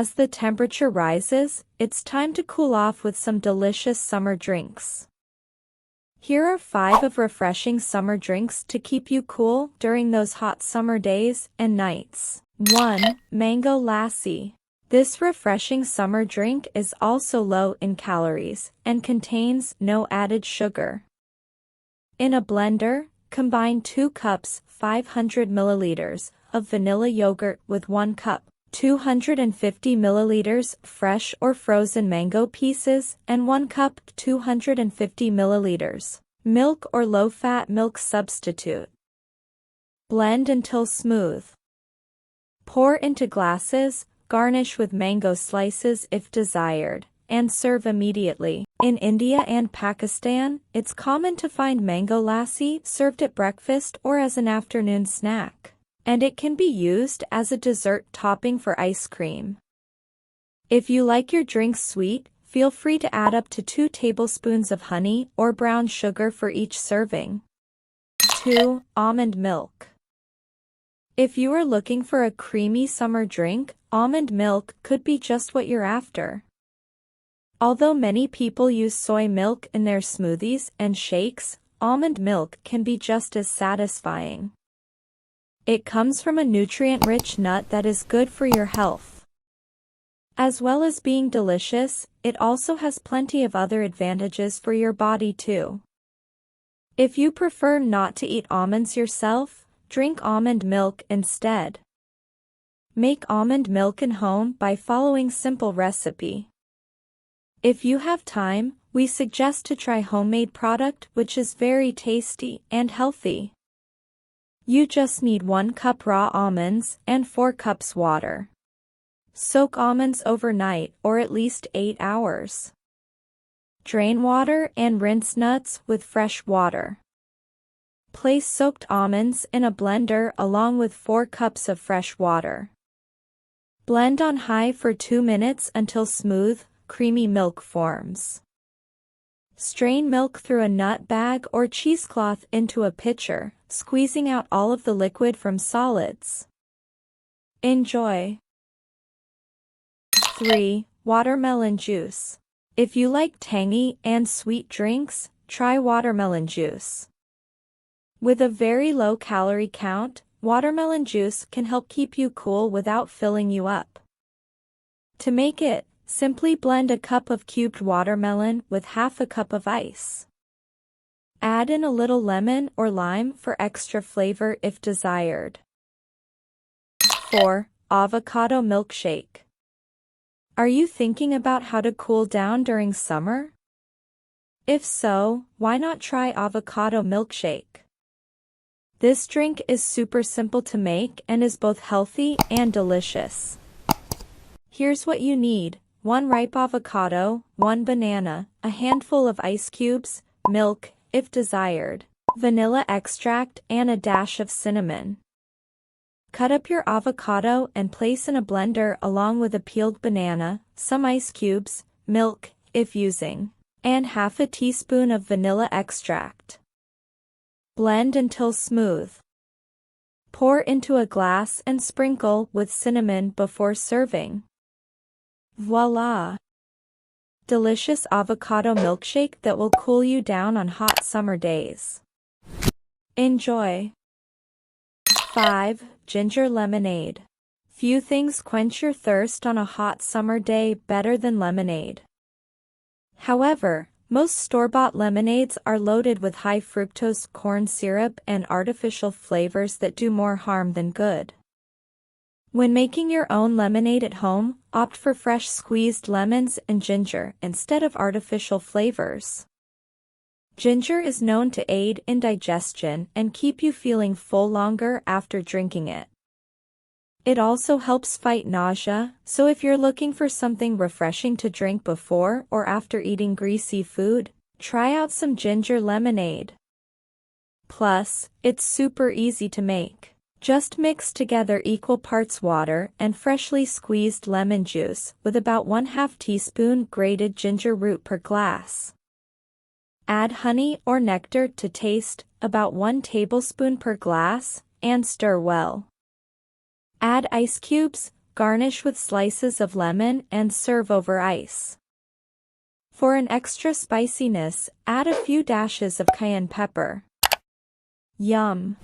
As the temperature rises, it's time to cool off with some delicious summer drinks. Here are 5 of refreshing summer drinks to keep you cool during those hot summer days and nights. 1. Mango Lassi. This refreshing summer drink is also low in calories and contains no added sugar. In a blender, combine 2 cups 500 milliliters of vanilla yogurt with 1 cup 250 milliliters fresh or frozen mango pieces and 1 cup 250 milliliters milk or low-fat milk substitute. Blend until smooth. Pour into glasses, garnish with mango slices if desired, and serve immediately. In India and Pakistan, it's common to find mango lassi served at breakfast or as an afternoon snack, and it can be used as a dessert topping for ice cream. If you like your drinks sweet, feel free to add up to 2 tablespoons of honey or brown sugar for each serving. 2. Almond milk. If you are looking for a creamy summer drink, almond milk could be just what you're after. Although many people use soy milk in their smoothies and shakes, almond milk can be just as satisfying. It comes from a nutrient-rich nut that is good for your health. As well as being delicious, it also has plenty of other advantages for your body too. If you prefer not to eat almonds yourself, drink almond milk instead. Make almond milk in home by following simple recipe. If you have time, we suggest to try homemade product which is very tasty and healthy. You just need 1 cup raw almonds and 4 cups water. Soak almonds overnight or at least 8 hours. Drain water and rinse nuts with fresh water. Place soaked almonds in a blender along with 4 cups of fresh water. Blend on high for 2 minutes until smooth, creamy milk forms. Strain milk through a nut bag or cheesecloth into a pitcher, squeezing out all of the liquid from solids. Enjoy. 3. Watermelon juice. If you like tangy and sweet drinks, try watermelon juice. With a very low calorie count, watermelon juice can help keep you cool without filling you up. To make it, simply blend a cup of cubed watermelon with half a cup of ice. Add in a little lemon or lime for extra flavor if desired. 4. Avocado milkshake. Are you thinking about how to cool down during summer? If so, why not try avocado milkshake? This drink is super simple to make and is both healthy and delicious. Here's what you need: 1 ripe avocado, 1 banana, a handful of ice cubes, milk, if desired, vanilla extract and a dash of cinnamon. Cut up your avocado and place in a blender along with a peeled banana, some ice cubes, milk, if using, and half a teaspoon of vanilla extract. Blend until smooth. Pour into a glass and sprinkle with cinnamon before serving. Voila! Delicious avocado milkshake that will cool you down on hot summer days. Enjoy. 5. Ginger lemonade. Few things quench your thirst on a hot summer day better than lemonade. However, most store-bought lemonades are loaded with high fructose corn syrup and artificial flavors that do more harm than good. When making your own lemonade at home, opt for fresh squeezed lemons and ginger instead of artificial flavors. Ginger is known to aid in digestion and keep you feeling full longer after drinking it. It also helps fight nausea, so if you're looking for something refreshing to drink before or after eating greasy food, try out some ginger lemonade. Plus, it's super easy to make. Just mix together equal parts water and freshly squeezed lemon juice with about 1/2 teaspoon grated ginger root per glass. Add honey or nectar to taste, about 1 tablespoon per glass, and stir well. Add ice cubes, Garnish with slices of lemon and serve over ice. For an extra spiciness, add a few dashes of cayenne pepper. Yum!